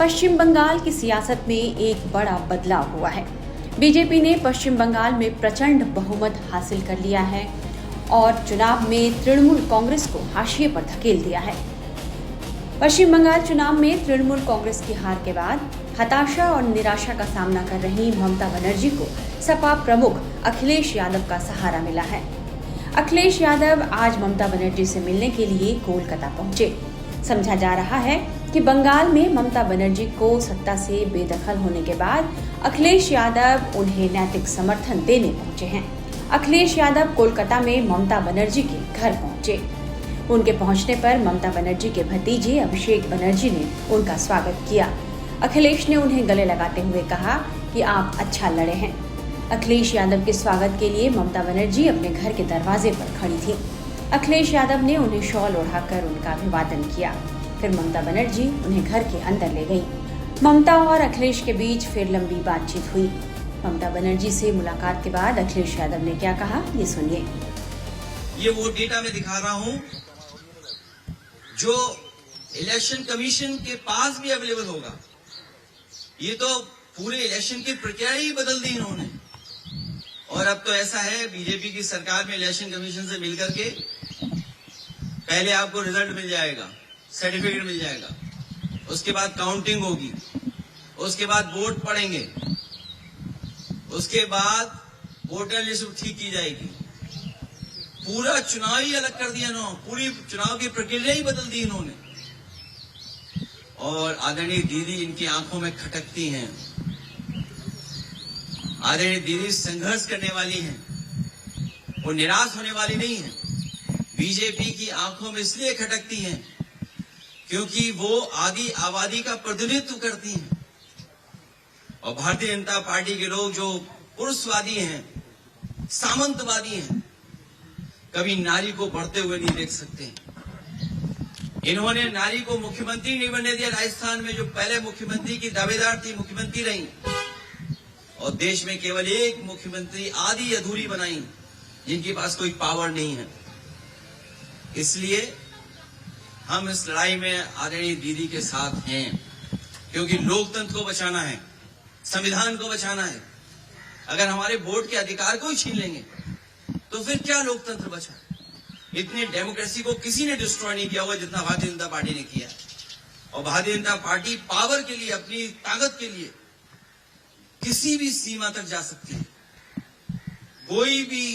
पश्चिम बंगाल की सियासत में एक बड़ा बदलाव हुआ है। बीजेपी ने पश्चिम बंगाल में प्रचंड बहुमत हासिल कर लिया है और चुनाव में तृणमूल कांग्रेस को हाशिए पर धकेल दिया है। पश्चिम बंगाल चुनाव में तृणमूल कांग्रेस की हार के बाद हताशा और निराशा का सामना कर रही ममता बनर्जी को सपा प्रमुख अखिलेश यादव का सहारा मिला है। अखिलेश यादव आज ममता बनर्जी से मिलने के लिए कोलकाता पहुंचे। समझा जा रहा है कि बंगाल में ममता बनर्जी को सत्ता से बेदखल होने के बाद अखिलेश यादव उन्हें नैतिक समर्थन देने पहुंचे हैं। अखिलेश यादव कोलकाता में ममता बनर्जी के घर पहुंचे। उनके पहुंचने पर ममता बनर्जी के भतीजे अभिषेक बनर्जी ने उनका स्वागत किया। अखिलेश ने उन्हें गले लगाते हुए कहा कि आप अच्छा लड़े हैं। अखिलेश यादव के स्वागत के लिए ममता बनर्जी अपने घर के दरवाजे पर खड़ी थी। अखिलेश यादव ने उन्हें शॉल ओढ़ाकर उनका अभिवादन किया। फिर ममता बनर्जी उन्हें घर के अंदर ले गई। ममता और अखिलेश के बीच फिर लंबी बातचीत हुई। ममता बनर्जी से मुलाकात के बाद अखिलेश यादव ने क्या कहा, ये सुनिए। ये वो डेटा मैं दिखा रहा हूं जो इलेक्शन कमीशन के पास भी अवेलेबल होगा। ये तो पूरे इलेक्शन की प्रक्रिया ही बदल दी इन्होंने। और अब तो ऐसा है, बीजेपी की सरकार में इलेक्शन कमीशन से मिलकर के पहले आपको रिजल्ट मिल जाएगा, सर्टिफिकेट मिल जाएगा, उसके बाद काउंटिंग होगी, उसके बाद वोट पड़ेंगे, उसके बाद वोटर लिस्ट ठीक की जाएगी। पूरा चुनाव ही अलग कर दिया इन्होंने, पूरी चुनाव की प्रक्रिया ही बदल दी इन्होंने। और आदरणीय दीदी इनकी आंखों में खटकती हैं। आदरणीय दीदी संघर्ष करने वाली हैं, वो निराश होने वाली नहीं है। बीजेपी की आंखों में इसलिए खटकती हैं क्योंकि वो आदि आबादी का प्रतिनिधित्व करती हैं। और भारतीय जनता पार्टी के लोग जो पुरुषवादी हैं, सामंतवादी हैं, कभी नारी को बढ़ते हुए नहीं देख सकते। इन्होंने नारी को मुख्यमंत्री नहीं बनने दिया। राजस्थान में जो पहले मुख्यमंत्री की दावेदार थी, मुख्यमंत्री रही, और देश में केवल एक मुख्यमंत्री आधी अधूरी बनाई जिनके पास कोई पावर नहीं है। इसलिए हम इस लड़ाई में आदरणीय दीदी के साथ हैं, क्योंकि लोकतंत्र को बचाना है, संविधान को बचाना है। अगर हमारे वोट के अधिकार को ही छीन लेंगे तो फिर क्या लोकतंत्र बचा? इतनी डेमोक्रेसी को किसी ने डिस्ट्रॉय नहीं किया होगा जितना भारतीय जनता पार्टी ने किया। और भारतीय जनता पार्टी पावर के लिए, अपनी ताकत के लिए किसी भी सीमा तक जा सकती है, कोई भी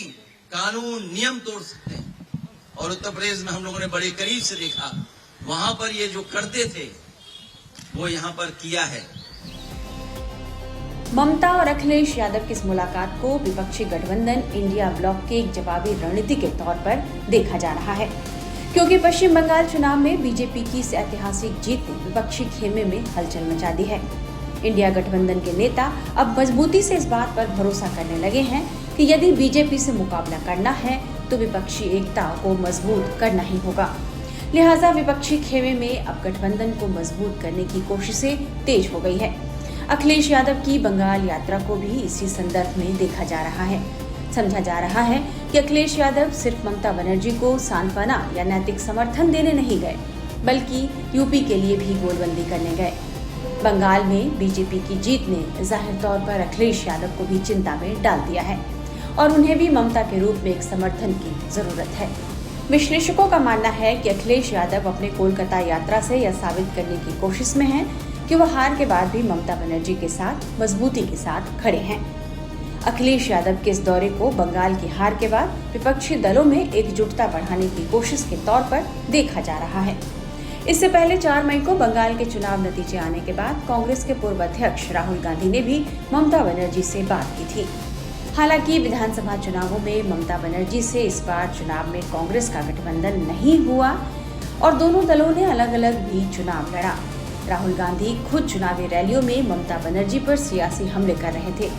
कानून नियम तोड़ सकते हैं। और उत्तर प्रदेश में हम लोगों ने बड़े करीब से देखा, वहां पर ये जो करते थे वो यहां पर किया है। ममता और अखिलेश यादव की इस मुलाकात को विपक्षी गठबंधन इंडिया ब्लॉक के एक जवाबी रणनीति के तौर पर देखा जा रहा है, क्योंकि पश्चिम बंगाल चुनाव में बीजेपी की इस ऐतिहासिक जीत ने विपक्षी खेमे में हलचल मचा दी है। इंडिया गठबंधन के नेता अब मजबूती से इस बात पर भरोसा करने लगे हैं कि यदि बीजेपी से मुकाबला करना है तो विपक्षी एकता को मजबूत करना ही होगा। लिहाजा विपक्षी खेमे में अब गठबंधन को मजबूत करने की कोशिशें तेज हो गई है। अखिलेश यादव की बंगाल यात्रा को भी इसी संदर्भ में देखा जा रहा है। समझा जा रहा है कि अखिलेश यादव सिर्फ ममता बनर्जी को सांत्वना या नैतिक समर्थन देने नहीं गए, बल्कि यूपी के लिए भी गोलबंदी करने गए। बंगाल में बीजेपी की जीत ने जाहिर तौर पर अखिलेश यादव को भी चिंता में डाल दिया है और उन्हें भी ममता के रूप में एक समर्थन की जरूरत है। विश्लेषकों का मानना है कि अखिलेश यादव अपने कोलकाता यात्रा से यह साबित करने की कोशिश में हैं कि वह हार के बाद भी ममता बनर्जी के साथ मजबूती के साथ खड़े हैं। अखिलेश यादव के इस दौरे को बंगाल की हार के बाद विपक्षी दलों में एकजुटता बढ़ाने की कोशिश के तौर पर देखा जा रहा है। इससे पहले 4 मई को बंगाल के चुनाव नतीजे आने के बाद कांग्रेस के पूर्व अध्यक्ष राहुल गांधी ने भी ममता बनर्जी से बात की थी। हालांकि विधानसभा चुनावों में ममता बनर्जी से इस बार चुनाव में कांग्रेस का गठबंधन नहीं हुआ और दोनों दलों ने अलग अलग भी चुनाव लड़ा। राहुल गांधी खुद चुनावी रैलियों में ममता बनर्जी पर सियासी हमले कर रहे थे।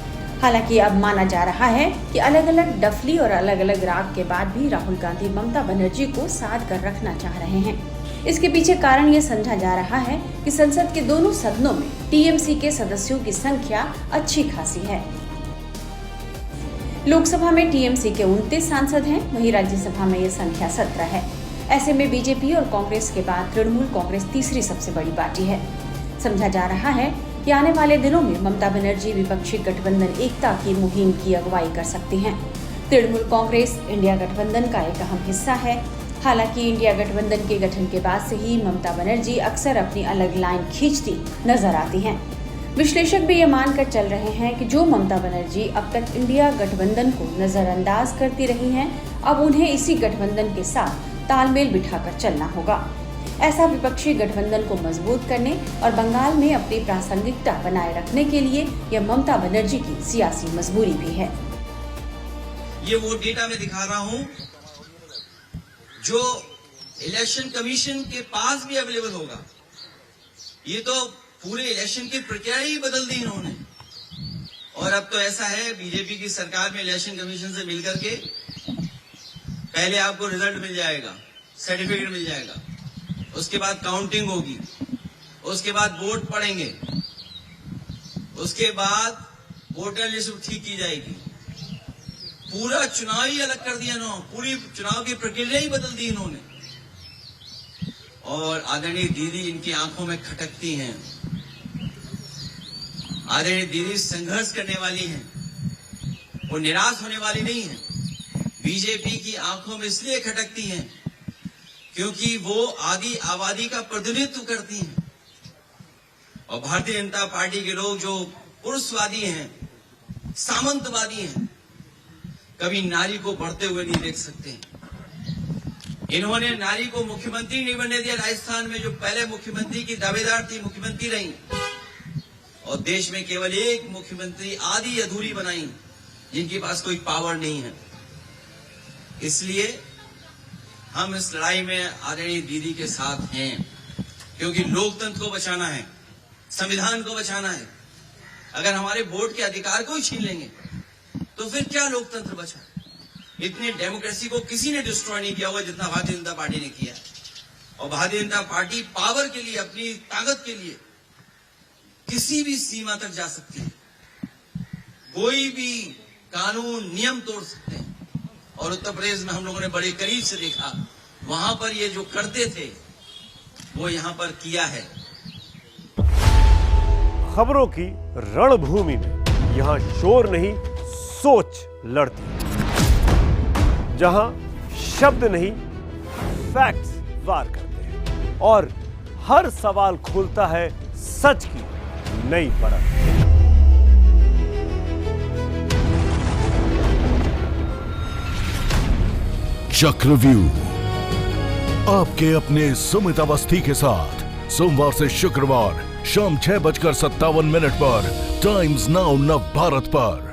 हालांकि अब माना जा रहा है कि अलग अलग डफली और अलग अलग राग के बाद भी राहुल गांधी ममता बनर्जी को साथ कर रखना चाह रहे हैं। इसके पीछे कारण ये समझा जा रहा है कि संसद के दोनों सदनों में टीएमसी के सदस्यों की संख्या अच्छी खासी है। लोकसभा में टीएमसी के 29 सांसद हैं, वहीं राज्यसभा में ये संख्या 17 है। ऐसे में बीजेपी और कांग्रेस के बाद तृणमूल कांग्रेस तीसरी सबसे बड़ी पार्टी है। समझा जा रहा है कि आने वाले दिनों में ममता बनर्जी विपक्षी गठबंधन एकता की मुहिम की अगुवाई कर सकती हैं। तृणमूल कांग्रेस इंडिया गठबंधन का एक अहम हिस्सा है। हालांकि इंडिया गठबंधन के गठन के बाद से ही ममता बनर्जी अक्सर अपनी अलग लाइन खींचती नजर आती हैं। विश्लेषक भी ये मानकर चल रहे हैं कि जो ममता बनर्जी अब तक इंडिया गठबंधन को नजरअंदाज करती रही हैं, अब उन्हें इसी गठबंधन के साथ तालमेल बिठाकर चलना होगा। ऐसा विपक्षी गठबंधन को मजबूत करने और बंगाल में अपनी प्रासंगिकता बनाए रखने के लिए यह ममता बनर्जी की सियासी मजबूरी भी है। ये वो डेटा मैं दिखा रहा हूं जो इलेक्शन कमीशन के पास भी अवेलेबल होगा। ये तो पूरे इलेक्शन की प्रक्रिया ही बदल दी इन्होंने। और अब तो ऐसा है, बीजेपी की सरकार में इलेक्शन कमीशन से मिलकर के पहले आपको रिजल्ट मिल जाएगा, सर्टिफिकेट मिल जाएगा, उसके बाद काउंटिंग होगी, उसके बाद वोट पड़ेंगे, उसके बाद वोटर लिस्ट ठीक की जाएगी। पूरा चुनाव ही अलग कर दिया इन्होंने, पूरी चुनाव की प्रक्रिया ही बदल दी इन्होंने। और आदरणीय दीदी इनकी आंखों में खटकती हैं। आदरणीय दीदी संघर्ष करने वाली हैं, वो निराश होने वाली नहीं है। बीजेपी की आंखों में इसलिए खटकती हैं क्योंकि वो आदि आबादी का प्रतिनिधित्व करती हैं। और भारतीय जनता पार्टी के लोग जो पुरुषवादी हैं, सामंतवादी हैं, कभी नारी को बढ़ते हुए नहीं देख सकते। इन्होंने नारी को मुख्यमंत्री नहीं बनने दिया। राजस्थान में जो पहले मुख्यमंत्री की दावेदार थी, मुख्यमंत्री रही, और देश में केवल एक मुख्यमंत्री आधी अधूरी बनाई, जिनके पास कोई पावर नहीं है। इसलिए हम इस लड़ाई में आदरणीय दीदी के साथ हैं, क्योंकि लोकतंत्र को बचाना है, संविधान को बचाना है। अगर हमारे वोट के अधिकार को ही छीन लेंगे तो फिर क्या लोकतंत्र बचा? इतनी डेमोक्रेसी को किसी ने डिस्ट्रॉय नहीं किया होगा जितना भारतीय जनता पार्टी ने किया। और भारतीय जनता पार्टी पावर के लिए, अपनी ताकत के लिए किसी भी सीमा तक जा सकती है, कोई भी कानून नियम तोड़ सकते हैं। और उत्तर प्रदेश में हम लोगों ने बड़े करीब से देखा, वहां पर ये जो करते थे वो यहां पर किया है। खबरों की रणभूमि में यहां शोर नहीं, सोच लड़ती है। जहां शब्द नहीं, फैक्ट्स वार करते हैं और हर सवाल खोलता है सच की नई परत। चक्रव्यूह आपके अपने सुमित अवस्थी के साथ सोमवार से शुक्रवार शाम 6:57 पर टाइम्स नाउ नव भारत पर।